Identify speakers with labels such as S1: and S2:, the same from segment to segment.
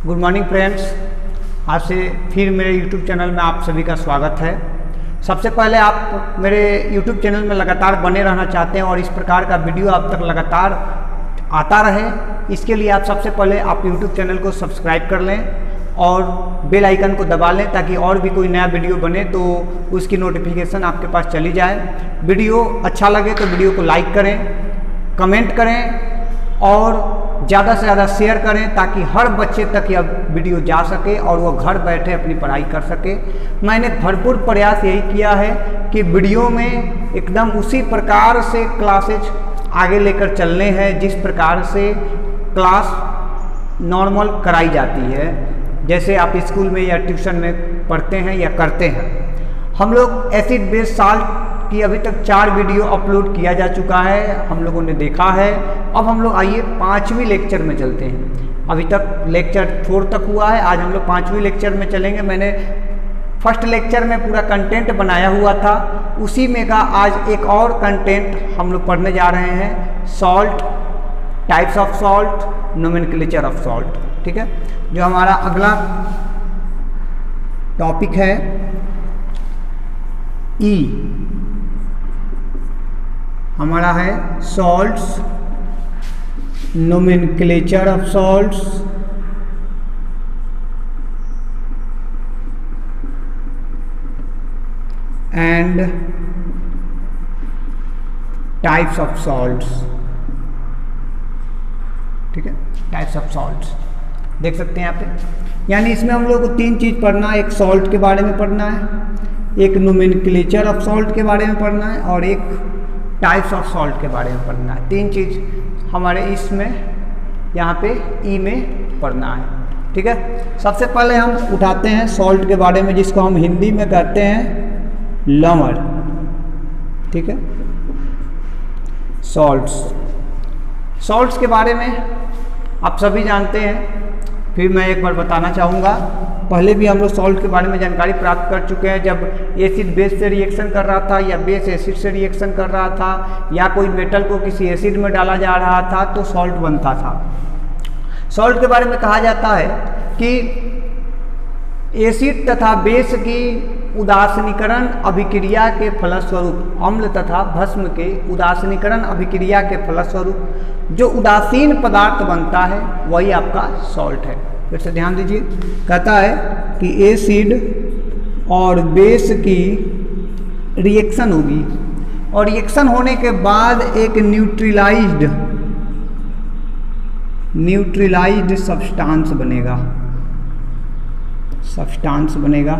S1: Good morning friends, आज से फिर मेरे यूट्यूब चैनल में आप सभी का स्वागत है। सबसे पहले आप मेरे यूट्यूब चैनल में लगातार बने रहना चाहते हैं और इस प्रकार का वीडियो आप तक लगातार आता रहे, इसके लिए आप सबसे पहले आप यूट्यूब चैनल को सब्सक्राइब कर लें और बेल आइकन को दबा लें ताकि और भी कोई नया वीडियो बने तो उसकी नोटिफिकेशन आपके पास चली जाए। वीडियो अच्छा लगे तो वीडियो को लाइक करें, कमेंट करें और ज़्यादा से ज़्यादा शेयर करें ताकि हर बच्चे तक यह वीडियो जा सके और वो घर बैठे अपनी पढ़ाई कर सके। मैंने भरपूर प्रयास यही किया है कि वीडियो में एकदम उसी प्रकार से क्लासेज आगे लेकर चलने हैं जिस प्रकार से क्लास नॉर्मल कराई जाती है, जैसे आप स्कूल में या ट्यूशन में पढ़ते हैं या करते हैं। हम लोग एसिड बेस साल्ट की अभी तक 4 वीडियो अपलोड किया जा चुका है, हम लोगों ने देखा है। अब हम लोग आइए 5वीं लेक्चर में चलते हैं। अभी तक लेक्चर 4 तक हुआ है, आज हम लोग 5वीं लेक्चर में चलेंगे। मैंने फर्स्ट लेक्चर में पूरा कंटेंट बनाया हुआ था, उसी में का आज एक और कंटेंट हम लोग पढ़ने जा रहे हैं, salt, types of salt, nomenclature of salt. ठीक है, जो हमारा अगला टॉपिक है ई हमारा है salts, nomenclature of salts, and types of salts. ठीक है, टाइप्स ऑफ सॉल्ट्स देख सकते हैं यहाँ पे। यानी इसमें हम लोग को 3 चीज़ पढ़ना है, एक सॉल्ट के बारे में पढ़ना है, एक नोमेनक्लेचर ऑफ सॉल्ट के बारे में पढ़ना है और एक टाइप्स ऑफ सॉल्ट के बारे में पढ़ना है। 3 चीज़ हमारे इसमें यहाँ पे ई में पढ़ना है। ठीक है, सबसे पहले हम उठाते हैं सॉल्ट के बारे में, जिसको हम हिंदी में कहते हैं लवण। ठीक है, सॉल्ट्स के बारे में आप सभी जानते हैं, फिर मैं एक बार बताना चाहूँगा। पहले भी हम लोग सॉल्ट के बारे में जानकारी प्राप्त कर चुके हैं। जब एसिड बेस से रिएक्शन कर रहा था या बेस एसिड से रिएक्शन कर रहा था या कोई मेटल को किसी एसिड में डाला जा रहा था तो सॉल्ट बनता था। सॉल्ट के बारे में कहा जाता है कि एसिड तथा बेस की उदासीनीकरण अभिक्रिया के फलस्वरूप, अम्ल तथा भस्म के उदासीनीकरण अभिक्रिया के फलस्वरूप जो उदासीन पदार्थ बनता है वही आपका सॉल्ट है। फिर से ध्यान दीजिए, कहता है कि एसिड और बेस की रिएक्शन होगी और रिएक्शन होने के बाद एक न्यूट्रलाइज्ड सब्सटेंस बनेगा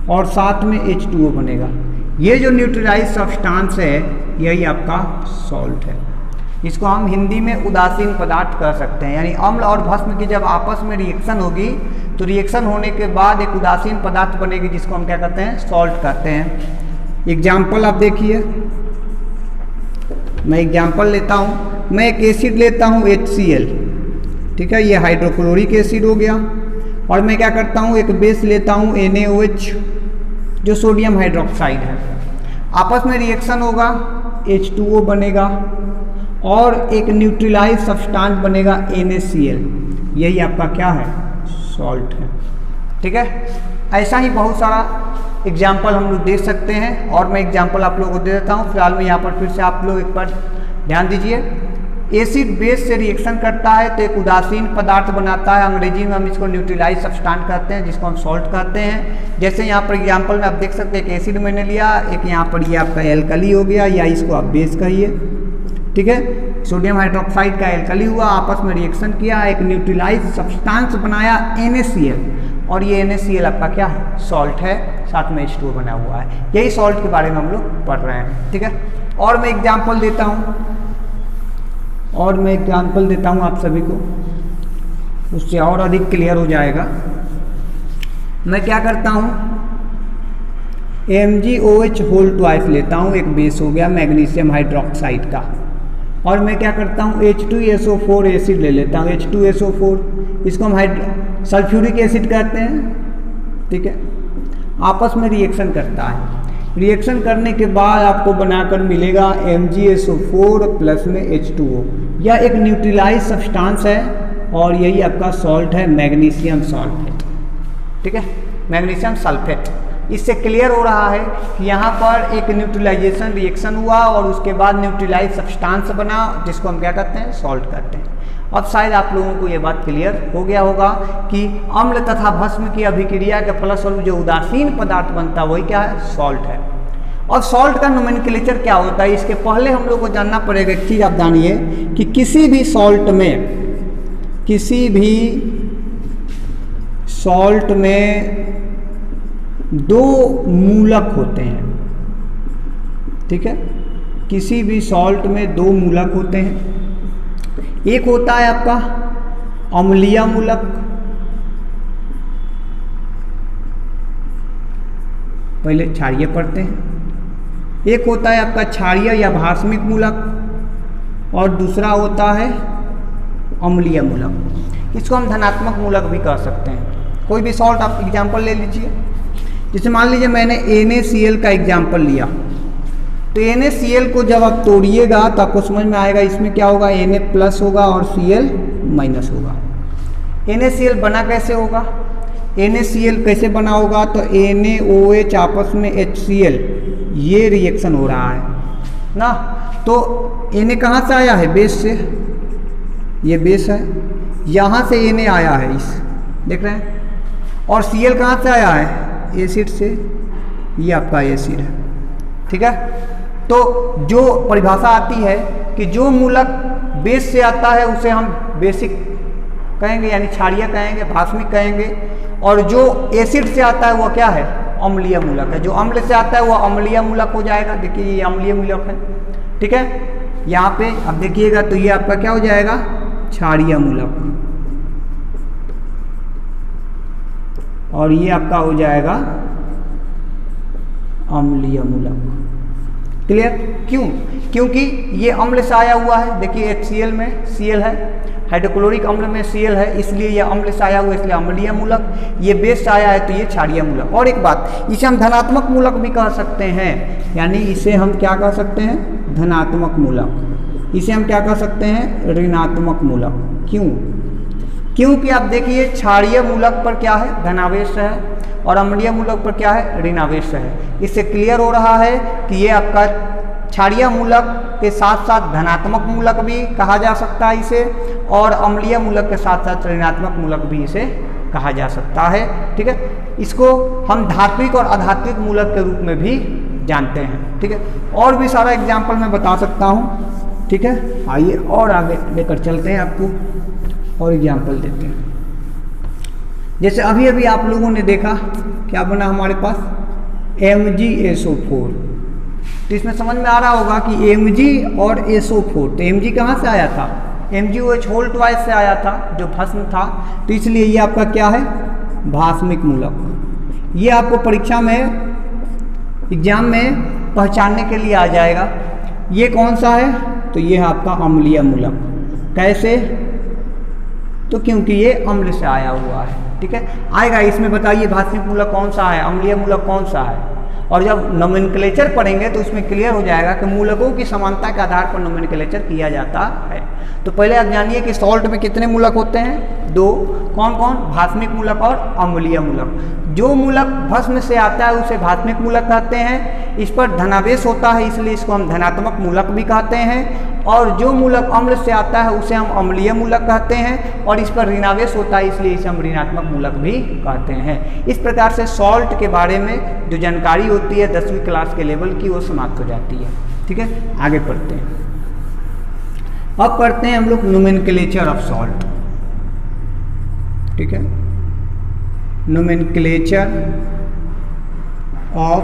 S1: और साथ में H2O बनेगा। ये जो न्यूट्रलाइज्ड सब्सटेंस है यही आपका सॉल्ट है। इसको हम हिंदी में उदासीन पदार्थ कह सकते हैं। यानी अम्ल और भस्म की जब आपस में रिएक्शन होगी तो रिएक्शन होने के बाद एक उदासीन पदार्थ बनेगी जिसको हम क्या कहते हैं, सॉल्ट कहते हैं। एग्जाम्पल आप देखिए, मैं एग्जाम्पल लेता हूँ। मैं एक एसिड लेता हूँ HCl, ठीक है, ये हाइड्रोक्लोरिक एसिड हो गया। और मैं क्या करता हूँ, एक बेस लेता हूँ NaOH जो सोडियम हाइड्रोक्साइड है। आपस में रिएक्शन होगा, H2O बनेगा और एक न्यूट्रलाइज सब्सटेंस बनेगा NaCl। यही आपका क्या है, सॉल्ट है। ठीक है, ऐसा ही बहुत सारा एग्जाम्पल हम लोग दे सकते हैं और मैं एग्जाम्पल आप लोगों को दे देता हूँ। फिलहाल में यहाँ पर फिर से आप लोग एक बार ध्यान दीजिए। एसिड बेस से रिएक्शन करता है तो एक उदासीन पदार्थ बनाता है, अंग्रेजी में हम इसको न्यूट्रलाइज सब्सटेंस कहते हैं, जिसको हम सॉल्ट कहते हैं। जैसे यहाँ पर एग्जाम्पल में आप देख सकते हैं, एक एसिड मैंने लिया, एक यहाँ पर ये आपका एल्कली हो गया या इसको आप बेस कहिए। ठीक है, सोडियम हाइड्रोक्साइड का एल्कली हुआ, आपस में रिएक्शन किया, एक न्यूट्रलाइज सब्सटेंस बनाया NaCl और ये NaCl आपका क्या है, सॉल्ट है, साथ में H2O बना हुआ है। यही सॉल्ट के बारे में हम लोग पढ़ रहे हैं। ठीक है, और मैं एग्जाम्पल देता हूँ आप सभी को, उससे और अधिक क्लियर हो जाएगा। मैं क्या करता हूँ, MgOH होल ट्वाइस लेता हूँ, एक बेस हो गया मैग्नीशियम हाइड्रोक्साइड का। और मैं क्या करता हूँ, H2SO4 एसिड ले लेता हूँ, H2SO4, इसको हम सल्फ्यूरिक एसिड कहते हैं। ठीक है, आपस में रिएक्शन करता है। रिएक्शन करने के बाद आपको बनाकर मिलेगा MgSO4 प्लस में H2O। यह एक न्यूट्रलाइज सब्सटेंस है और यही आपका सॉल्ट है मैग्नीशियम सल्फेट, ठीक है, मैग्नीशियम सल्फेट। इससे क्लियर हो रहा है कि यहाँ पर एक न्यूट्रलाइजेशन रिएक्शन हुआ और उसके बाद न्यूट्रलाइज सब्सटेंस बना जिसको हम क्या कहते हैं, सॉल्ट कहते हैं। अब शायद आप लोगों को ये बात क्लियर हो गया होगा कि अम्ल तथा भस्म की अभिक्रिया के फलस्वरूप जो उदासीन पदार्थ बनता है वही क्या है, सॉल्ट है। और सॉल्ट का नोमेनक्लेचर क्या होता है, इसके पहले हम लोग को जानना पड़ेगा एक चीज़। आप जानिए कि किसी भी सॉल्ट में दो मूलक होते हैं, ठीक है, किसी भी सॉल्ट में दो मूलक होते हैं। एक होता है आपका अम्लीय मूलक, पहले क्षारीय पढ़ते हैं। एक होता है आपका क्षारीय या भास्मिक मूलक और दूसरा होता है अम्लीय मूलक। इसको हम धनात्मक मूलक भी कह सकते हैं। कोई भी सॉल्ट आप एग्जाम्पल ले लीजिए, जैसे मान लीजिए मैंने NaCl का एग्जाम्पल लिया, तो NaCl को जब आप तोड़िएगा तो आपको समझ में आएगा इसमें क्या होगा, Na प्लस होगा और Cl माइनस होगा। NaCl बना कैसे होगा, NaCl कैसे बना होगा, तो NaOH आपस में HCl, ये रिएक्शन हो रहा है ना। तो Na कहाँ से आया है, बेस से, ये बेस है, यहाँ से Na आया है, इस देख रहे हैं, और Cl कहाँ से आया है, एसिड से, ये आपका एसिड है, ठीक है। तो जो परिभाषा आती है कि जो मूलक बेस से आता है उसे हम बेसिक कहेंगे यानी क्षारीय कहेंगे, भास्मिक कहेंगे, और जो एसिड से आता है वो क्या है, अम्लीय मूलक है। जो अम्ल से आता है वो अम्लीय मूलक हो जाएगा। देखिए ये अम्लीय मूलक है, ठीक है। यहाँ पे अब देखिएगा तो ये आपका क्या हो जाएगा, क्षारीय मूलक, और ये आपका हो जाएगा अम्लीय मूलक। क्लियर? क्यों? क्योंकि ये अम्ल से आया हुआ है। देखिए HCl में Cl है, हाइड्रोक्लोरिक अम्ल में Cl है, इसलिए ये अम्ल से आया हुआ, इसलिए अम्लीय मूलक। ये बेस से आया है तो ये क्षारीय मूलक। और एक बात, इसे हम धनात्मक मूलक भी कह सकते हैं, यानी इसे हम क्या कह सकते हैं, धनात्मक मूलक। इसे हम क्या कह सकते हैं, ऋणात्मक मूलक। क्यों? क्योंकि आप देखिए क्षारीय मूलक पर क्या है, धनावेश है, और अम्लीय मूलक पर क्या है, ऋणावेश है। इससे क्लियर हो रहा है कि ये आपका क्षारीय मूलक के साथ साथ धनात्मक मूलक भी कहा जा सकता है इसे, और अम्लीय मूलक के साथ साथ ऋणात्मक मूलक भी इसे कहा जा सकता है, ठीक है। इसको हम धात्विक और अधात्विक मूलक के रूप में भी जानते हैं, ठीक है। और भी सारा एग्जाम्पल मैं बता सकता हूँ, ठीक है। आइए और आगे लेकर चलते हैं, आपको और एग्जाम्पल देते हैं। जैसे अभी अभी आप लोगों ने देखा क्या बना हमारे पास, MgSO4। तो इसमें समझ में आ रहा होगा कि Mg और SO4, तो Mg कहाँ से आया था, MgOH होल ट्वाइस से आया था जो भस्म था, तो इसलिए ये आपका क्या है, भास्मिक मूलक। ये आपको परीक्षा में, एग्जाम में पहचानने के लिए आ जाएगा। ये कौन सा है, तो ये है आपका अम्लीय मूलक। कैसे, तो क्योंकि ये अम्ल से आया हुआ है, ठीक है। आएगा इसमें, बताइए भास्मिक मूलक कौन सा है, अम्लीय मूलक कौन सा है। और जब नोमेनक्लेचर पढ़ेंगे तो उसमें क्लियर हो जाएगा कि मूलकों की समानता के आधार पर नोमेनक्लेचर किया जाता है। तो पहले आप जानिए कि सॉल्ट में कितने मूलक होते हैं, दो। कौन कौन, भास्मिक मूलक और अम्लीय मूलक। जो मूलक भस्म से आता है उसे भास्मिक मूलक कहते हैं, इस पर धनावेश होता है इसलिए इसको हम धनात्मक मूलक भी कहते हैं। और जो मूलक अम्ल से आता है उसे हम अम्लीय मूलक कहते हैं, और इस पर ऋणावेश होता है इसलिए इसे हम ऋणात्मक मूलक भी कहते हैं। इस प्रकार से सॉल्ट के बारे में जो जानकारी होती है 10वीं क्लास के लेवल की, वो समाप्त हो जाती है, ठीक है। आगे पढ़ते हैं। अब पढ़ते हैं हम लोग नोमेनक्लेचर ऑफ सॉल्ट, ठीक है। नोमेनक्लेचर ऑफ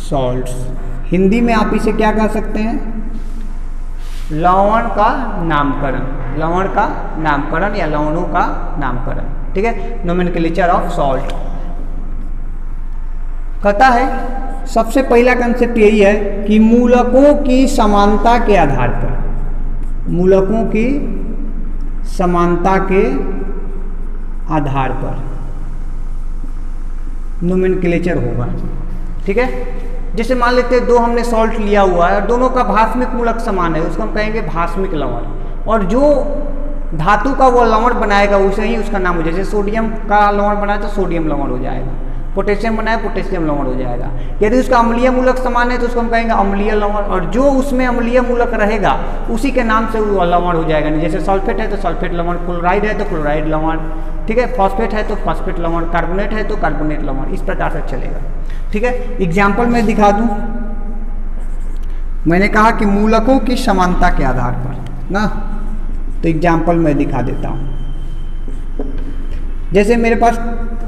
S1: सॉल्ट्स, हिंदी में आप इसे क्या कह सकते हैं, लवण का नामकरण, लवण का नामकरण या लवणों का नामकरण, ठीक है। नोमेनक्लेचर ऑफ सॉल्ट कहता है, सबसे पहला कंसेप्ट यही है कि मूलकों की समानता के आधार पर, मूलकों की समानता के आधार पर नोमेनक्लेचर होगा, ठीक है। जैसे मान लेते हैं दो हमने सॉल्ट लिया हुआ है और दोनों का भास्मिक मूलक समान है, उसको हम कहेंगे भास्मिक लवण। और जो धातु का वो लवण बनाएगा उसे ही उसका नाम हो जाए। जैसे सोडियम का लवण बनाए तो सोडियम लवण हो जाएगा, पोटेशियम बनाए पोटेशियम लवण हो जाएगा। यदि उसका अम्लीय मूलक समान है तो उसको हम कहेंगे अम्लीय लवण, और जो उसमें अम्लीय मूलक रहेगा उसी के नाम से वो लवण हो जाएगा। जैसे सल्फेट है तो सल्फेट लवण, क्लोराइड है तो क्लोराइड लवण, ठीक है, फॉस्फेट है तो फॉस्फेट लवण, कार्बोनेट है तो कार्बोनेट लवण, इस प्रकार से चलेगा। ठीक है, एग्जाम्पल में दिखा दूँ। मैंने कहा कि मूलकों की समानता के आधार पर ना, तो एग्जाम्पल में दिखा देता हूँ। जैसे मेरे पास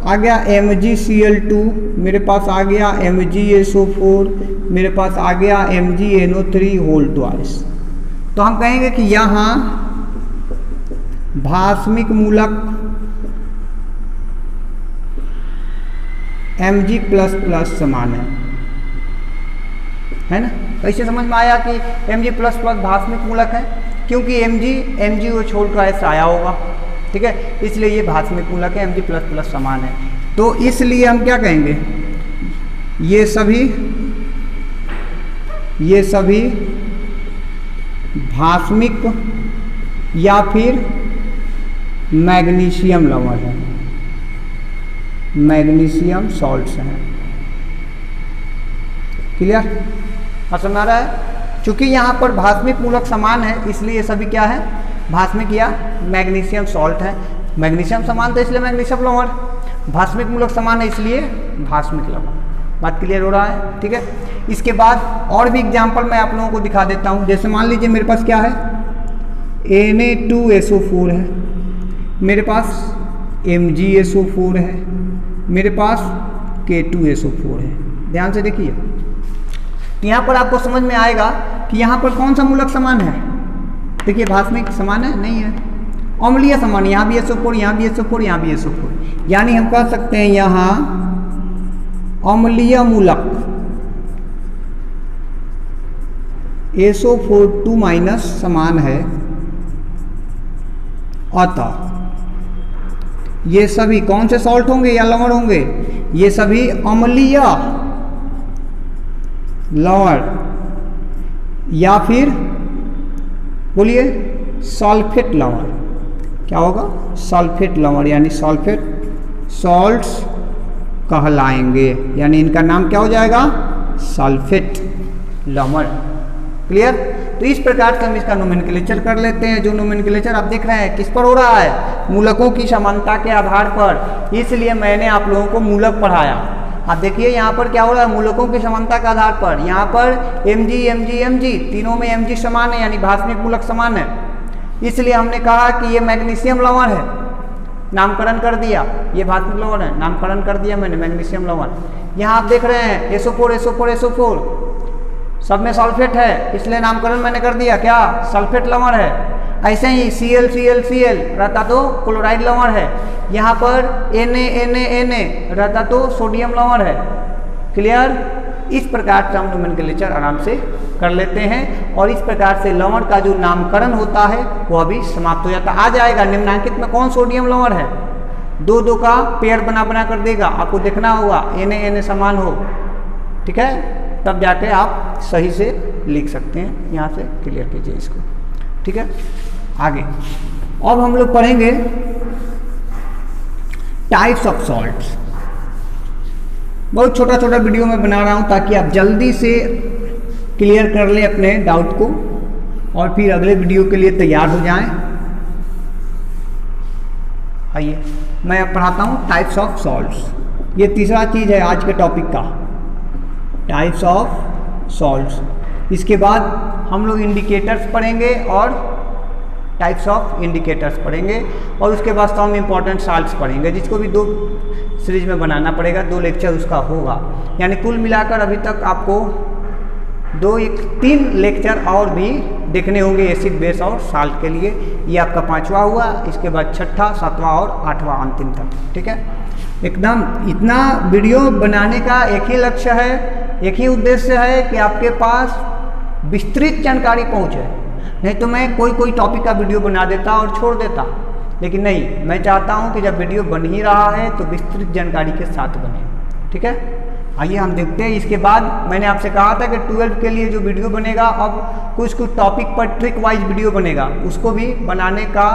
S1: आ गया MgCl2, मेरे पास आ गया MgSO4, मेरे पास आ गया MgNO3 होल ट्वाइस। तो हम कहेंगे कि यहाँ भास्मिक मूलक Mg++ समान है ना। कैसे समझ में आया कि Mg++ भास्मिक मूलक है? क्योंकि MgO होल ट्वाइस आया होगा, ठीक है, इसलिए ये भास्मिक मूलक है, Mg++ समान है। तो इसलिए हम क्या कहेंगे, ये सभी भास्मिक या फिर मैग्नीशियम लवण है, मैग्नीशियम सॉल्ट्स हैं। क्लियर? समझ आ रहा है? चूंकि यहाँ पर भास्मिक मूलक समान है इसलिए सभी क्या है, भास्मिक या मैग्नीशियम सॉल्ट है। मैग्नीशियम समान तो इसलिए मैग्नीशियम लवण, भास्मिक मूलक समान है इसलिए भास्मिक लवण। बात क्लियर हो रहा है? ठीक है, इसके बाद और भी एग्जांपल मैं आप लोगों को दिखा देता हूँ। जैसे मान लीजिए मेरे पास क्या है, Na2SO4 है, मेरे पास MgSO4 है, मेरे पास K2SO4 है। ध्यान से देखिए, यहाँ पर आपको समझ में आएगा कि यहाँ पर कौन सा मूलक समान है। देखिए भास्मिक समान है, नहीं है, अम्लीय समान, यहाँ भी SO4, यहाँ भी SO4, यहाँ भी SO4, यानी हम कह सकते हैं यहाँ अम्लीय मूलक SO4 समान है। अतः ये सभी कौन से सॉल्ट होंगे या लवण होंगे, ये सभी अम्लीय लवण या फिर बोलिए सल्फेट लवण। क्या होगा, सल्फेट लवण, यानी सल्फेट सॉल्ट्स कहलाएंगे, यानी इनका नाम क्या हो जाएगा, सल्फेट लवण। क्लियर? तो इस प्रकार से हम इसका नोमेनक्लेचर कर लेते हैं। जो नोमेनक्लेचर आप देख रहे हैं किस पर हो रहा है, मूलकों की समानता के आधार पर, इसलिए मैंने आप लोगों को मूलक पढ़ाया। आप देखिए यहाँ पर क्या हो रहा है, मूलकों की समानता के आधार पर यहाँ पर Mg तीनों में Mg समान है, यानी भास्मिक मूलक समान है, इसलिए हमने कहा कि ये मैग्नीशियम लवण है, नामकरण कर दिया, ये भास्मिक लवण है, नामकरण कर दिया मैंने मैग्नीशियम लवण। यहाँ आप देख रहे हैं SO4 सब में सल्फेट है, इसलिए नामकरण मैंने कर दिया क्या, सल्फेट लवण है। ऐसे ही Cl रहता तो क्लोराइड लवण है, यहाँ पर Na रहता तो सोडियम लवण है। क्लियर? इस प्रकार से हम नोमेनक्लेचर आराम से कर लेते हैं, और इस प्रकार से लवण का जो नामकरण होता है वह भी समाप्त हो जाता आ जाएगा। निम्नांकित में कौन सोडियम लवण है, 2 का पेयर बना कर देगा, आपको देखना होगा Na समान हो, ठीक है, तब जाके आप सही से लिख सकते हैं। यहाँ से क्लियर कीजिए इसको, ठीक है। आगे अब हम लोग पढ़ेंगे टाइप्स ऑफ सॉल्ट्स। बहुत छोटा छोटा वीडियो में बना रहा हूँ ताकि आप जल्दी से क्लियर कर लें अपने डाउट को और फिर अगले वीडियो के लिए तैयार हो जाएं। आइए मैं अब पढ़ाता हूँ टाइप्स ऑफ सॉल्ट्स। ये तीसरा चीज़ है आज के टॉपिक का, टाइप्स ऑफ सॉल्ट्स। इसके बाद हम लोग इंडिकेटर्स पढ़ेंगे और टाइप्स ऑफ इंडिकेटर्स पढ़ेंगे, और उसके बाद तो हम इम्पॉर्टेंट साल्ट्स पढ़ेंगे, जिसको भी 2 सीरीज में बनाना पड़ेगा, 2 लेक्चर उसका होगा। यानी कुल मिलाकर अभी तक आपको 3 लेक्चर और भी देखने होंगे एसिड बेस और साल्ट के लिए। ये आपका 5वां हुआ, इसके बाद 6ठा 7वां और 8वां अंतिम तक, ठीक है। एकदम इतना वीडियो बनाने का एक ही लक्ष्य है, एक ही उद्देश्य है कि आपके पास विस्तृत जानकारी पहुँचे। नहीं तो मैं कोई टॉपिक का वीडियो बना देता और छोड़ देता, लेकिन नहीं, मैं चाहता हूं कि जब वीडियो बन ही रहा है तो विस्तृत जानकारी के साथ बने, ठीक है। आइए हम देखते हैं। इसके बाद मैंने आपसे कहा था कि 12 के लिए जो वीडियो बनेगा, अब कुछ टॉपिक पर ट्रिक वाइज वीडियो बनेगा, उसको भी बनाने का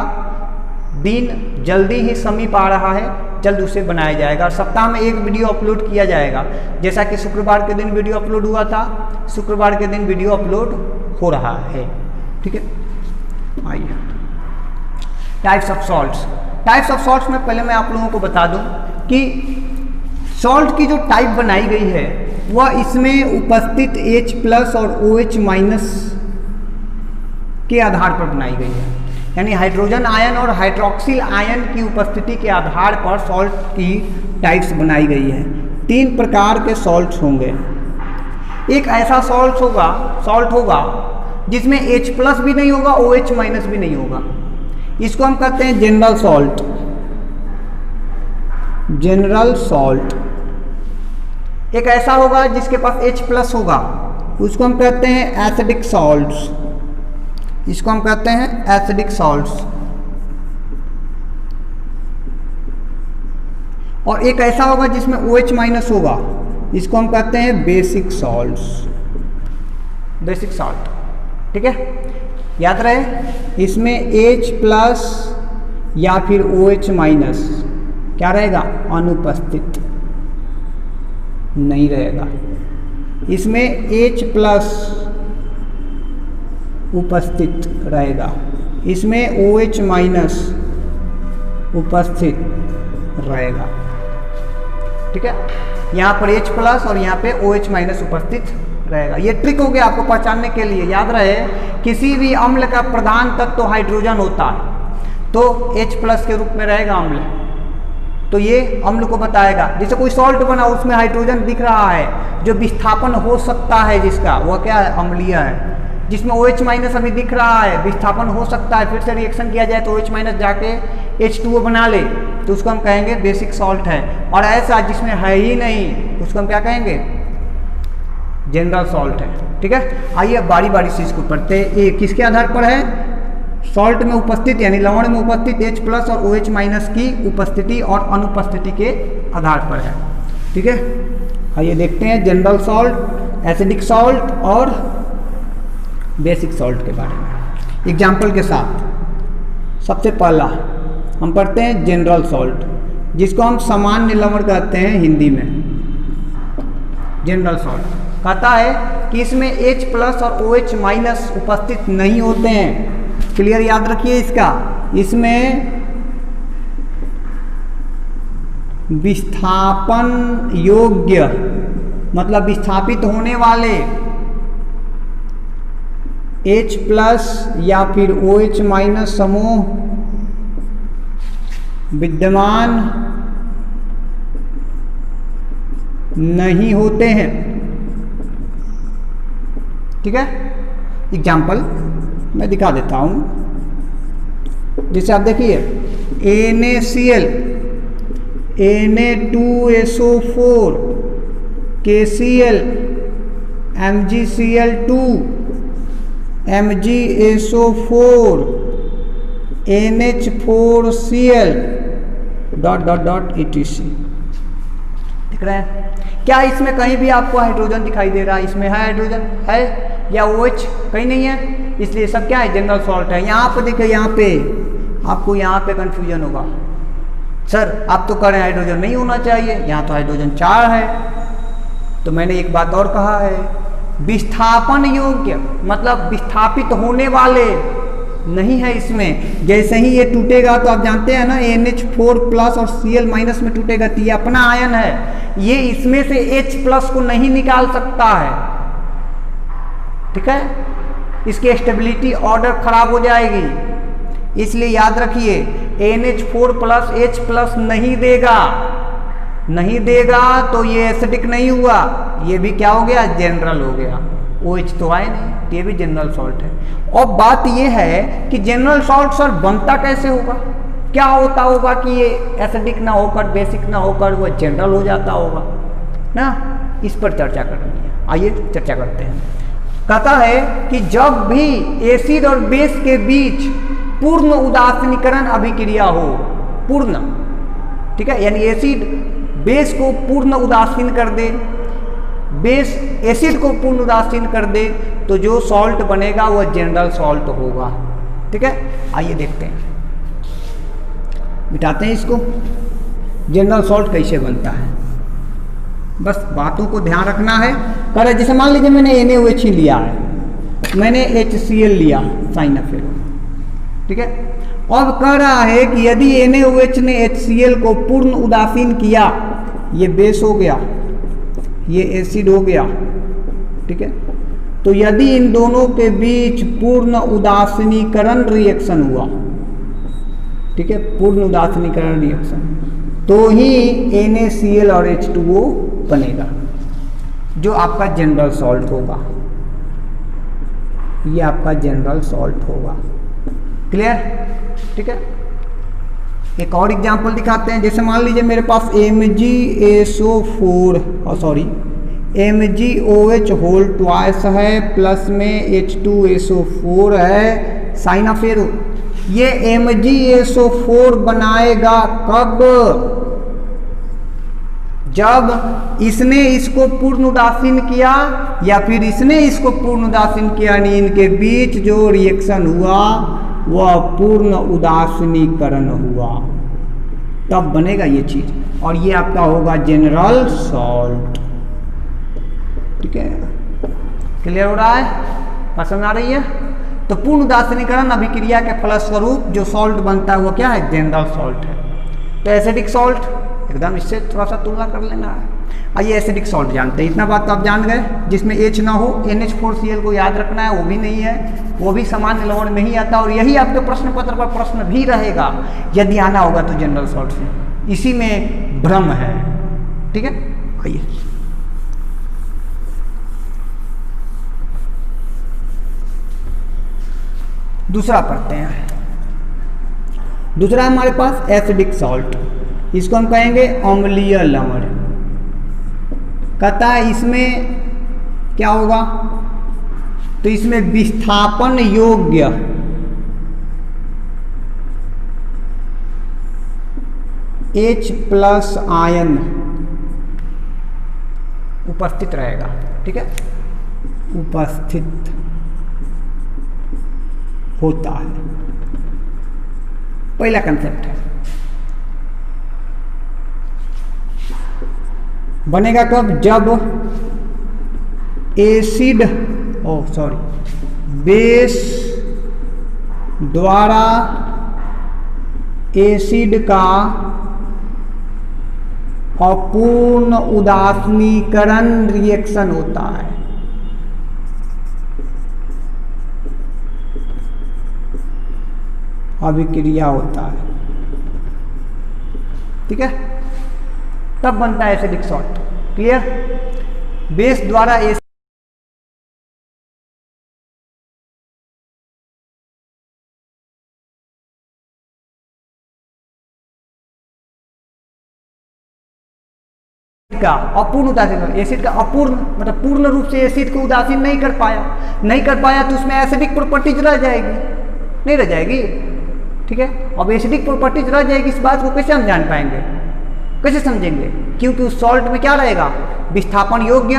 S1: दिन जल्दी ही समीप आ रहा है, जल्द उसे बनाया जाएगा। सप्ताह में एक वीडियो अपलोड किया जाएगा, जैसा कि शुक्रवार के दिन वीडियो अपलोड हुआ था, शुक्रवार के दिन वीडियो अपलोड हो रहा है। ठीक है, आइए types of salts. Types of salts में पहले मैं आप लोगों को बता दूं कि सॉल्ट की जो टाइप बनाई गई है वह इसमें उपस्थित H+ और OH- के आधार पर बनाई गई है। यानी हाइड्रोजन आयन और हाइड्रोक्सिल आयन की उपस्थिति के आधार पर सॉल्ट की टाइप्स बनाई गई है। 3 प्रकार के सॉल्ट्स होंगे। एक ऐसा सॉल्ट होगा जिसमें H+ भी नहीं होगा, OH- भी नहीं होगा। इसको हम कहते हैं जनरल सॉल्ट। General salt. एक ऐसा होगा जिसके पास H+ होगा, उसको हम कहते हैं एसिडिक सॉल्ट्स। इसको हम कहते हैं एसिडिक सॉल्ट्स। और एक ऐसा होगा जिसमें OH- होगा, इसको हम कहते हैं बेसिक सॉल्ट्स। बेसिक सॉल्ट, ठीक है, याद रहे। इसमें H+ या फिर OH- क्या रहेगा, अनुपस्थित नहीं रहेगा। इसमें H+ उपस्थित रहेगा, इसमें OH- उपस्थित रहेगा। ठीक है, यहाँ पर H+ और यहाँ पे OH- उपस्थित रहेगा। ये ट्रिक हो गया आपको पहचानने के लिए। याद रहे, किसी भी अम्ल का प्रधान तत्व तो हाइड्रोजन होता है, तो H+ के रूप में रहेगा अम्ल, तो ये अम्ल को बताएगा। जैसे कोई सॉल्ट बना, उसमें हाइड्रोजन दिख रहा है, जो विस्थापन हो सकता है जिसका, वह क्या है, अम्लीय है। जिसमें OH- अभी दिख रहा है, विस्थापन हो सकता है, फिर से रिएक्शन किया जाए तो OH- जाके H2O बना ले, तो उसको हम कहेंगे बेसिक सॉल्ट है। और ऐसा जिसमें है ही नहीं, उसको हम क्या कहेंगे, जनरल सॉल्ट है। ठीक है, आइए बारी बारी से इसको पढ़ते हैं। ये किसके आधार पर है, सॉल्ट में उपस्थित यानी लवण में उपस्थित H+ और OH- की उपस्थिति और अनुपस्थिति के आधार पर है। ठीक है, आइए देखते हैं जनरल सॉल्ट, एसिडिक सॉल्ट और बेसिक सॉल्ट के बारे में एग्जाम्पल के साथ। सबसे पहला हम पढ़ते हैं जनरल सॉल्ट, जिसको हम सामान्य लवण कहते हैं हिंदी में। जनरल सॉल्ट कहता है कि इसमें H+ और OH- उपस्थित नहीं होते हैं। क्लियर, याद रखिए इसका। इसमें विस्थापन योग्य मतलब विस्थापित होने वाले H+ या फिर OH- समूह विद्यमान नहीं होते हैं। ठीक है, एग्जाम्पल मैं दिखा देता हूं। जैसे आप देखिए NaCl, Na2SO4, KCl, MgCl2, MgSO4, NH4Cl ... etc। दिख रहा है क्या? इसमें कहीं भी आपको हाइड्रोजन दिखाई दे रहा है? इसमें है हाइड्रोजन है या OH? कहीं नहीं है, इसलिए सब क्या है, जनरल सॉल्ट है। यहाँ पर देखिए, यहाँ पे आपको यहाँ पे कंफ्यूजन होगा, सर आप तो कह रहे हैं हाइड्रोजन नहीं होना चाहिए, यहाँ तो हाइड्रोजन 4 है। तो मैंने एक बात और कहा है, विस्थापन योग्य मतलब विस्थापित होने वाले नहीं है इसमें। जैसे ही ये टूटेगा तो आप जानते हैं ना, NH4+ और Cl- में टूटेगा, तो ये अपना आयन है, ये इसमें से H+ को नहीं निकाल सकता है। ठीक है, इसकी स्टेबिलिटी ऑर्डर खराब हो जाएगी, इसलिए याद रखिए NH4+ H+ नहीं देगा तो ये एसिडिक नहीं हुआ, ये भी क्या हो गया, जनरल हो गया। OH तो आए नहीं, ये भी जनरल सॉल्ट है। और बात ये है कि जनरल सॉल्ट सर बनता कैसे होगा, क्या होता होगा कि ये एसिडिक ना होकर, बेसिक ना होकर वो जनरल हो जाता होगा ना, इस पर चर्चा करनी है। आइए चर्चा करते हैं। कहता है कि जब भी एसिड और बेस के बीच पूर्ण उदासीनीकरण अभिक्रिया हो, पूर्ण, ठीक है, यानी एसिड बेस को पूर्ण उदासीन कर दे, बेस एसिड को पूर्ण उदासीन कर दे, तो जो सॉल्ट बनेगा वह जनरल सॉल्ट होगा। ठीक है, आइए देखते हैं। मिटाते हैं इसको। जनरल सॉल्ट कैसे बनता है, बस बातों को ध्यान रखना है। कह रहे जैसे मान लीजिए मैंने NaOH ही लिया है, मैंने HCl लिया साइनाफेरो, ठीक है। अब कह रहा है कि यदि NaOH ने HCl को पूर्ण उदासीन किया, ये बेस हो गया, ये एसिड हो गया, ठीक है। तो यदि इन दोनों के बीच पूर्ण उदासीनीकरण रिएक्शन हुआ, ठीक है, पूर्ण उदासीनीकरण रिएक्शन, तो ही NaCl और H2O बनेगा, जो आपका जनरल सॉल्ट होगा। ये आपका जनरल सॉल्ट होगा। क्लियर, ठीक है। एक और एग्जांपल दिखाते हैं। जैसे मान लीजिए मेरे पास MgOH होल ट्वाइस है, प्लस में H2SO4 है, साइनाफेरो। ये MgSO4 बनाएगा कब? जब इसने इसको पूर्ण उदासीन किया या फिर इसने इसको पूर्ण उदासीन किया, यानी इनके बीच जो रिएक्शन हुआ वह पूर्ण उदासीनीकरण हुआ, तब बनेगा ये चीज, और ये आपका होगा जनरल सॉल्ट। ठीक है, क्लियर हो रहा है, पसंद आ रही है? तो पूर्ण उदासीनीकरण अभिक्रिया के फलस्वरूप जो सॉल्ट बनता है वो क्या है? जनरल सॉल्ट है। तो एसिडिक सॉल्ट एकदम इससे थोड़ा सा तुलना कर लेना है। आइए एसिडिक सॉल्ट जानते हैं। इतना बात तो आप जान गए, जिसमें H ना हो, NH4Cl को याद रखना है, वो भी नहीं है, वो भी सामान्य लवण में ही आता, और यही आपके प्रश्न पत्र पर प्रश्न भी रहेगा यदि आना होगा तो जनरल सॉल्ट से। इसी में भ्रम है। ठीक है, आइए दूसरा पढ़ते हैं। दूसरा हमारे पास एसिडिक सॉल्ट, इसको हम कहेंगे अम्लीय लवण। कहता है इसमें क्या होगा? तो इसमें विस्थापन योग्य H+ आयन उपस्थित रहेगा। ठीक है, उपस्थित होता है, पहला कंसेप्ट है। बनेगा कब? जब एसिड बेस द्वारा एसिड का अपूर्ण उदासीनीकरण रिएक्शन होता है। अभिक्रिया होता है। ठीक है, तब बनता है एसिडिक सॉल्ट। क्लियर? बेस द्वारा एसिड का अपूर्ण उदासीन, एसिड का अपूर्ण मतलब पूर्ण रूप से एसिड को उदासीन नहीं कर पाया तो उसमें एसिडिक प्रॉपर्टीज रह जाएगी, नहीं रह जाएगी। ठीक है, अब एसिडिक प्रॉपर्टीज रह जाएगी, इस बात को कैसे हम जान पाएंगे, कैसे समझेंगे? क्योंकि उस सॉल्ट में क्या रहेगा? विस्थापन योग्य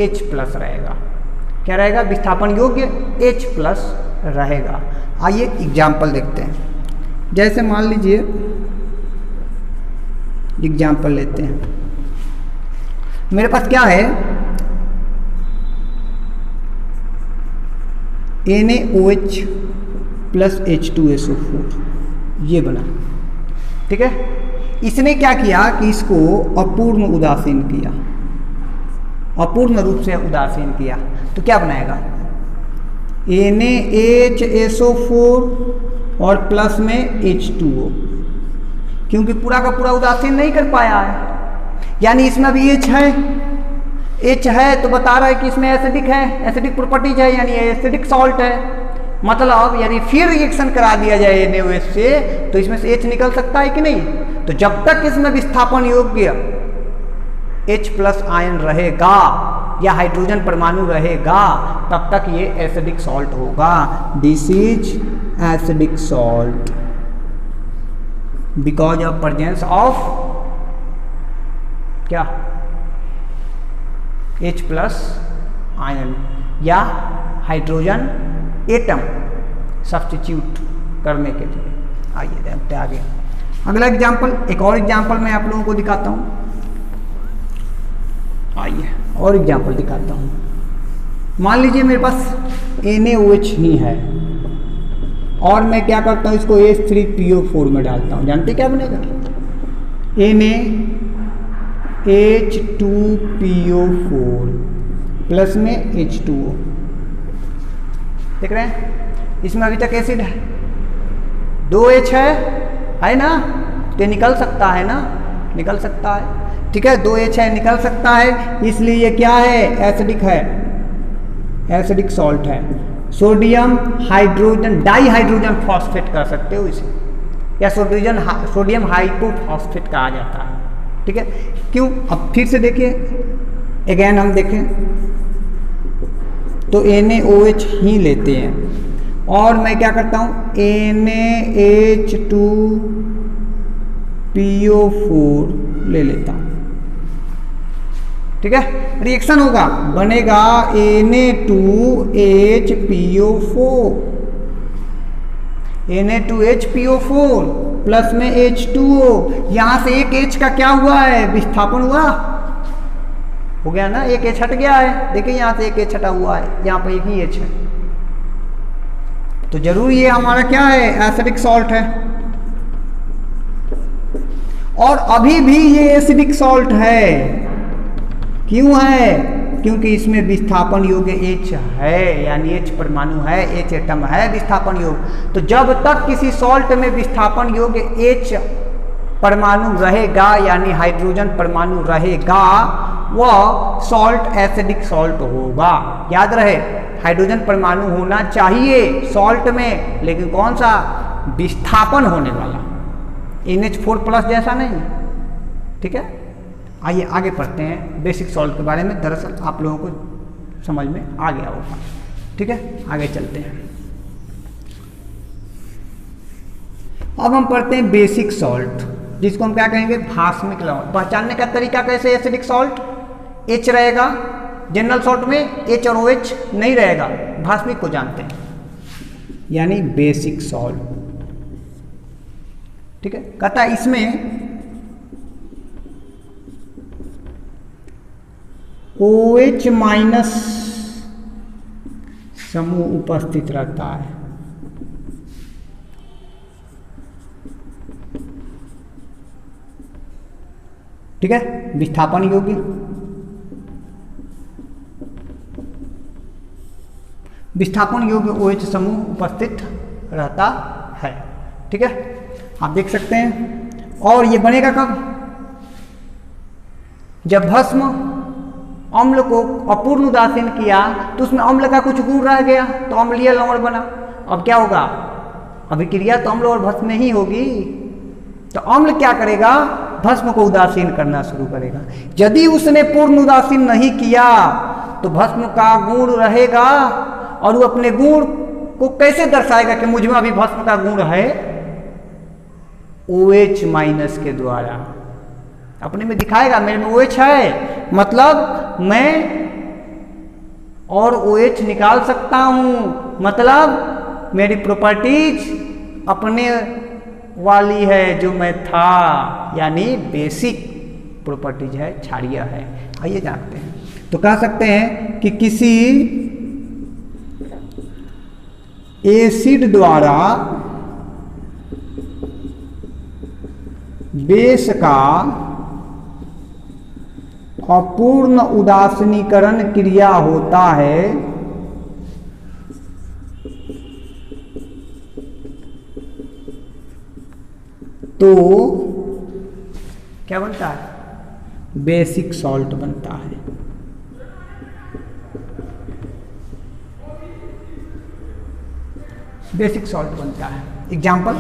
S1: H+ रहेगा। क्या रहेगा? विस्थापन योग्य H+ रहेगा। आइए एग्जाम्पल देखते हैं। जैसे मान लीजिए एग्जाम्पल लेते हैं। मेरे पास क्या है? NaOH + H2SO4 ये बना। ठीक है, इसने क्या किया कि इसको अपूर्ण उदासीन किया, अपूर्ण रूप से उदासीन किया, तो क्या बनाएगा? NaHSO4 और प्लस में H2O, क्योंकि पूरा का पूरा उदासीन नहीं कर पाया है, यानी इसमें भी H है तो बता रहा है कि इसमें एसिडिक है, एसिडिक प्रॉपर्टीज है, यानी एसिडिक सॉल्ट है। मतलब यदि फिर रिएक्शन करा दिया जाए NaOH से तो इसमें से H निकल सकता है कि नहीं? तो जब तक इसमें विस्थापन योग्य H+ आयन रहेगा या हाइड्रोजन परमाणु रहेगा तब तक ये एसिडिक सॉल्ट होगा। This is acidic salt because of presence of क्या? H+ आयन या हाइड्रोजन एटम सब्स्टिट्यूट करने के लिए। आइए देखते आगे। अगला एग्जाम्पल, एक और एग्जाम्पल मैं आप लोगों को दिखाता हूँ। आइए और एग्जाम्पल दिखाता हूँ। मान लीजिए मेरे पास NaOH ही है और मैं क्या करता हूँ, इसको H3PO4 में डालता हूँ। जानते क्या बनेगा? NaH2PO4 प्लस में H2O। देख रहे हैं, इसमें अभी तक एसिड है, 2H है ना, तो निकल सकता है ना, निकल सकता है। ठीक है, 2H है, निकल सकता है, इसलिए ये क्या है? एसिडिक है, एसिडिक सॉल्ट है। सोडियम हाइड्रोजन डाइहाइड्रोजन फॉस्फेट कर सकते हो इसे, या सोडियम हाइपोफॉस्फेट कहा जाता है। ठीक है, क्यों? अब फिर से देखिए, अगेन हम देखें तो NaOH ही लेते हैं और मैं क्या करता हूँ, NaH2PO4 ले लेता हूँ। ठीक है, रिएक्शन होगा, बनेगा Na2HPO4, Na2HPO4 प्लस में H2O। यहां से एक H का क्या हुआ है? विस्थापन हुआ, हो गया ना, एक H हट गया है। देखिए यहां से एक H हटा हुआ है, यहां पर एक ही H है, तो जरूर ये हमारा क्या है? एसिडिक सॉल्ट है। और अभी भी ये एसिडिक सॉल्ट है, क्यों है? क्योंकि इसमें विस्थापन योग्य H है, यानी H परमाणु है, H एटम है विस्थापन योग्य। तो जब तक किसी सॉल्ट में विस्थापन योग्य H परमाणु रहेगा, यानी हाइड्रोजन परमाणु रहेगा, वह सॉल्ट एसिडिक सॉल्ट होगा। याद रहे, हाइड्रोजन परमाणु होना चाहिए सॉल्ट में, लेकिन कौन सा? विस्थापन होने वाला, NH4+ जैसा नहीं। ठीक है, आइए आगे पढ़ते हैं बेसिक सॉल्ट के बारे में। दरअसल आप लोगों को समझ में आ गया होगा। ठीक है, आगे चलते हैं। अब हम पढ़ते हैं बेसिक सॉल्ट, जिसको हम क्या कहेंगे? भास्मिक लवण। पहचानने का तरीका कैसे? एसिडिक सॉल्ट H रहेगा, जनरल सॉल्ट में H और OH नहीं रहेगा, भास्मिक को जानते हैं, यानी बेसिक सॉल्ट। ठीक है, कहता है इसमें OH- समूह उपस्थित रहता है। ठीक है, विस्थापन योग्य, विस्थापन योग्य OH समूह उपस्थित रहता है। ठीक है, आप देख सकते हैं। और ये बनेगा कब? जब भस्म अम्ल को अपूर्ण उदासीन किया तो उसमें अम्ल का कुछ गुण रह गया, तो अम्लीय लवण बना। अब क्या होगा? अभिक्रिया तो अम्ल और भस्म में ही होगी, तो अम्ल क्या करेगा? भस्म को उदासीन करना शुरू करेगा। यदि उसने पूर्ण उदासीन नहीं किया तो भस्म का गुण रहेगा, और वो अपने गुण को कैसे दर्शाएगा कि मुझ में अभी भस्म का गुण है? OH- के द्वारा अपने में दिखाएगा, मेरे में OH है, मतलब मैं और OH निकाल सकता हूं, मतलब मेरी प्रॉपर्टीज अपने वाली है जो मैं था, यानी बेसिक प्रॉपर्टीज है, क्षारीय है। आइए जानते हैं। तो कह सकते हैं कि किसी एसिड द्वारा बेस का अपूर्ण उदासीनीकरण क्रिया होता है तो क्या बनता है? बेसिक सॉल्ट बनता है। बेसिक सॉल्ट बनता है। एग्जाम्पल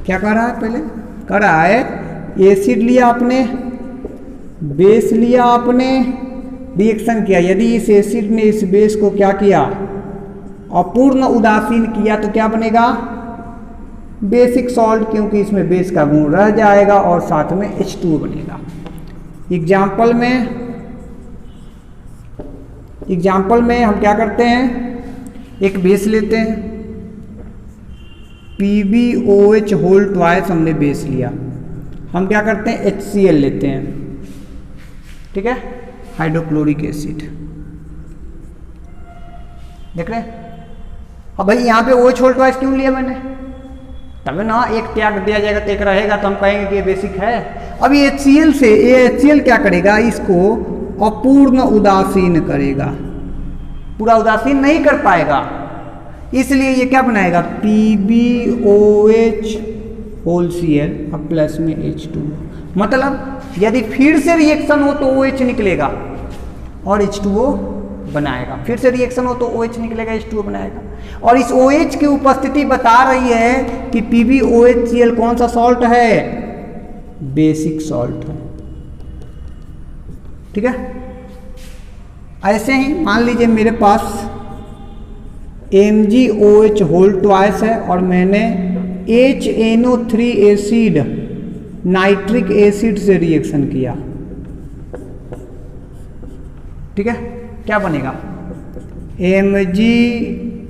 S1: क्या कर रहा है? पहले कर रहा है एसिड लिया आपने, बेस लिया आपने, रिएक्शन किया। यदि इस एसिड ने इस बेस को क्या किया? अपूर्ण उदासीन किया, तो क्या बनेगा? बेसिक सॉल्ट, क्योंकि इसमें बेस का गुण रह जाएगा और साथ में H2O बनेगा। एग्जाम्पल में हम क्या करते हैं? एक बेस लेते हैं, PbOH होल ट्वाइस हमने बेस लिया, हम क्या करते हैं HCl लेते हैं, ठीक है, हाइड्रोक्लोरिक एसिड, देख रहे हैं। अब भाई यहाँ पे OH होल ट्वाइस क्यों लिया मैंने, तब ना एक त्याग दिया जाएगा तो एक रहेगा, तो हम कहेंगे कि ये बेसिक है। अब ये HCl से ये HCl क्या करेगा, इसको अपूर्ण उदासीन करेगा, पूरा उदासीन नहीं कर पाएगा, इसलिए ये क्या बनाएगा PbOH होल Cl अब प्लस में H2। मतलब यदि फिर से रिएक्शन हो तो OH निकलेगा और H2O बनाएगा, फिर से रिएक्शन हो तो OH निकलेगा, H2O बनाएगा। और इस OH की उपस्थिति बता रही है कि PbOHCl कौन सा सॉल्ट है, बेसिक सॉल्ट है, ठीक है। ऐसे ही मान लीजिए मेरे पास MgOH होल ट्वाइस है और मैंने HNO3 एसिड नाइट्रिक एसिड से रिएक्शन किया, ठीक है, क्या बनेगा MgOH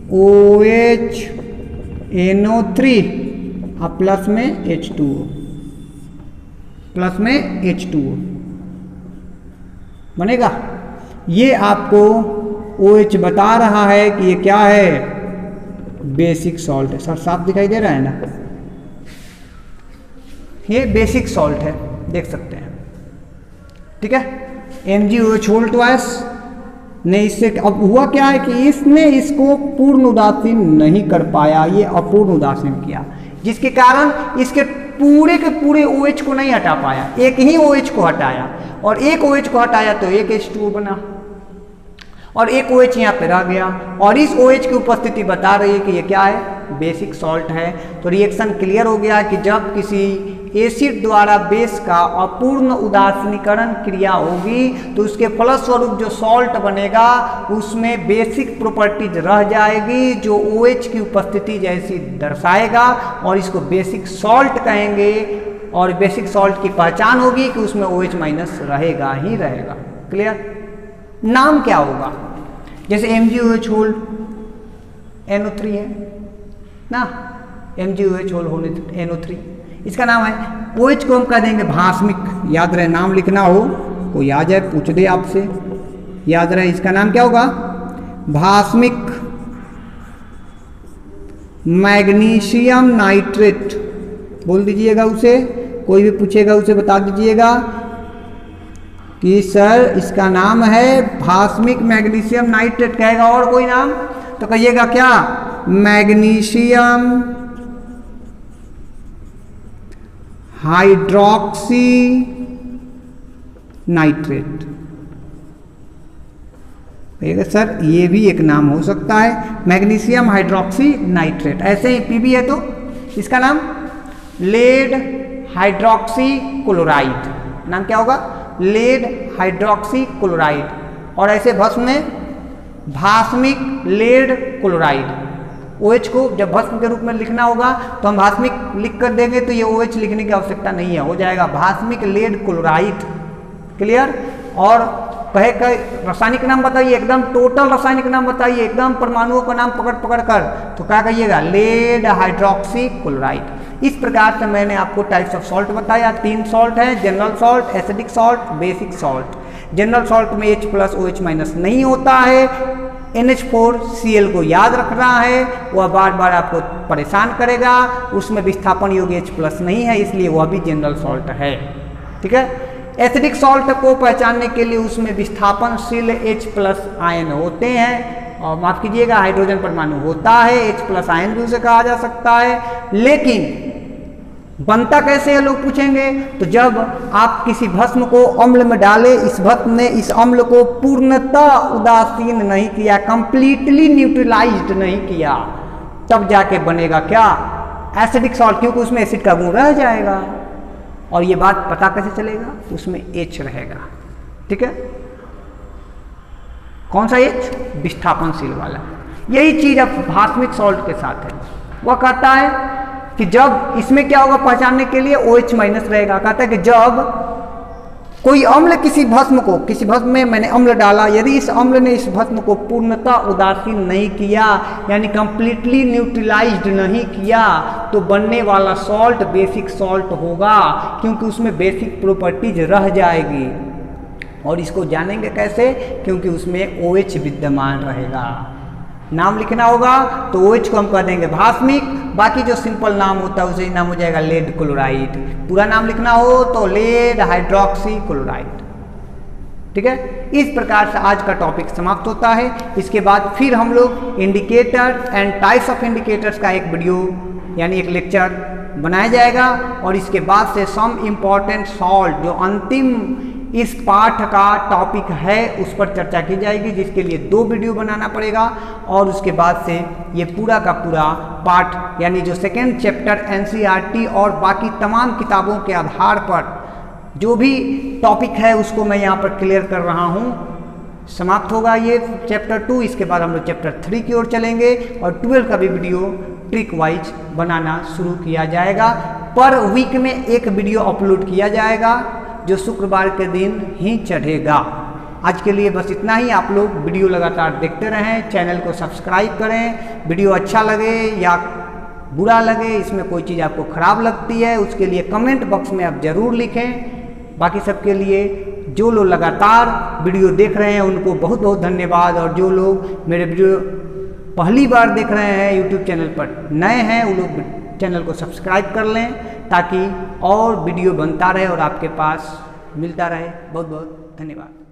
S1: NO3 और प्लस में H2O, प्लस में H2O बनेगा। ये आपको OH बता रहा है कि ये क्या है, बेसिक सॉल्ट है। सर साफ दिखाई दे रहा है ना, ये बेसिक सॉल्ट है, देख सकते हैं, ठीक है। MgOH होल ट्वाइस ने इससे अब हुआ क्या है कि इसने इसको पूर्ण उदासीन नहीं कर पाया, ये अपूर्ण उदासीन किया, जिसके कारण इसके पूरे के पूरे OH को नहीं हटा पाया, एक ही OH को हटाया, और एक OH को हटाया तो एक H2O बना और एक OH यहाँ पे रह गया, और इस OH की उपस्थिति बता रही है कि ये क्या है, बेसिक सॉल्ट है। तो रिएक्शन क्लियर हो गया कि जब किसी एसिड द्वारा बेस का अपूर्ण उदासीनीकरण क्रिया होगी तो उसके फलस्वरूप जो सॉल्ट बनेगा उसमें बेसिक प्रॉपर्टीज रह जाएगी जो OH की उपस्थिति जैसी दर्शाएगा, और इसको बेसिक सॉल्ट कहेंगे। और बेसिक सॉल्ट की पहचान होगी कि उसमें OH माइनस रहेगा ही रहेगा। क्लियर? नाम क्या होगा? जैसे MgOH होल NO3 है ना, MgOH होल NO3, इसका नाम है। OH को हम कह देंगे भास्मिक, याद रहे, नाम लिखना हो कोई आ जाए पूछ दे आपसे, याद रहे इसका नाम क्या होगा, भास्मिक मैग्नीशियम नाइट्रेट बोल दीजिएगा उसे, कोई भी पूछेगा उसे बता दीजिएगा कि सर इसका नाम है भास्मिक मैग्नीशियम नाइट्रेट, कहेगा और कोई नाम तो कहिएगा क्या, मैग्नीशियम हाइड्रोक्सी नाइट्रेट। कहिएगा सर ये भी एक नाम हो सकता है, मैग्नीशियम हाइड्रोक्सी नाइट्रेट। ऐसे ही पीबी है तो इसका नाम लेड हाइड्रोक्सी क्लोराइड, नाम क्या होगा, लेड हाइड्रोक्सी क्लोराइड। और ऐसे भस्म में भास्मिक लेड क्लोराइड। OH को जब भस्म के रूप में लिखना होगा तो हम भास्मिक लिख कर देंगे, तो ये OH लिखने की आवश्यकता नहीं है, हो जाएगा भास्मिक लेड क्लोराइड। क्लियर? और कहे रासायनिक नाम बताइए, एकदम टोटल रासायनिक नाम बताइए, एकदम परमाणुओं का नाम पकड़ पकड़ कर, तो क्या कहिएगा, लेड हाइड्रोक्सी क्लोराइड। इस प्रकार से मैंने आपको टाइप्स ऑफ सॉल्ट बताया। 3 सॉल्ट है, general salt, acidic salt, basic salt. General salt में H प्लस OH माइनस नहीं होता है, NH4Cl को याद रखना है, वह बार बार आपको परेशान करेगा, उसमें विस्थापन योग्य H प्लस नहीं है, इसलिए वह भी जनरल सॉल्ट है। ठीक है। एसिडिक सॉल्ट को पहचानने के लिए उसमें विस्थापनशील H प्लस आयन होते हैं, और माफ कीजिएगा हाइड्रोजन परमाणु होता है, H प्लस आयन भी उसे कहा जा सकता है। लेकिन बनता कैसे है लोग पूछेंगे, तो जब आप किसी भस्म को अम्ल में डाले, इस भस्म ने इस अम्ल को पूर्णतः उदासीन नहीं किया, कंप्लीटली न्यूट्रलाइज्ड नहीं किया, तब जाके बनेगा क्या, एसिडिक सॉल्ट, क्योंकि उसमें एसिड का गुण रह जाएगा। और ये बात पता कैसे चलेगा, उसमें H रहेगा। ठीक है, कौन सा H, विस्थापनशील वाला। यही चीज अब भास्मिक सॉल्ट के साथ है। वह कहता है कि जब इसमें क्या होगा, पहचानने के लिए OH माइनस रहेगा। कहता है कि जब कोई अम्ल किसी भस्म में मैंने अम्ल डाला, यदि इस अम्ल ने इस भस्म को पूर्णतः उदासीन नहीं किया, यानी कंप्लीटली न्यूट्रलाइज्ड नहीं किया, तो बनने वाला सॉल्ट बेसिक सॉल्ट होगा, क्योंकि उसमें बेसिक प्रॉपर्टीज रह जाएगी। और इसको जानेंगे कैसे? क्योंकि उसमें OH विद्यमान रहेगा। नाम लिखना होगा तो OH को हम कह देंगे भास्मिक, बाकी जो सिंपल नाम होता है उसे नाम हो जाएगा लेड क्लोराइड। पूरा नाम लिखना हो तो लेड हाइड्रोक्सी क्लोराइड। ठीक है, इस प्रकार से आज का टॉपिक समाप्त होता है। इसके बाद फिर हम लोग indicator and types of indicators का एक वीडियो यानी एक लेक्चर बनाया जाएगा, और इसके बाद से सम इम्पॉर्टेंट सॉल्ट जो अंतिम इस पाठ का टॉपिक है उस पर चर्चा की जाएगी, जिसके लिए 2 वीडियो बनाना पड़ेगा। और उसके बाद से ये पूरा का पूरा पाठ यानी जो सेकेंड चैप्टर NCERT और बाकी तमाम किताबों के आधार पर जो भी टॉपिक है उसको मैं यहाँ पर क्लियर कर रहा हूँ। समाप्त होगा ये चैप्टर 2। इसके बाद हम लोग चैप्टर 3 की ओर चलेंगे और 12 का भी वीडियो ट्रिक वाइज बनाना शुरू किया जाएगा। पर वीक में एक वीडियो अपलोड किया जाएगा जो शुक्रवार के दिन ही चढ़ेगा। आज के लिए बस इतना ही। आप लोग वीडियो लगातार देखते रहें, चैनल को सब्सक्राइब करें। वीडियो अच्छा लगे या बुरा लगे, इसमें कोई चीज़ आपको ख़राब लगती है उसके लिए कमेंट बॉक्स में आप ज़रूर लिखें। बाकी सबके लिए जो लोग लगातार वीडियो देख रहे हैं उनको बहुत बहुत धन्यवाद, और जो लोग मेरे वीडियो पहली बार देख रहे हैं यूट्यूब चैनल पर नए हैं वो लोग चैनल को सब्सक्राइब कर लें, ताकि और वीडियो बनता रहे और आपके पास मिलता रहे। बहुत बहुत धन्यवाद।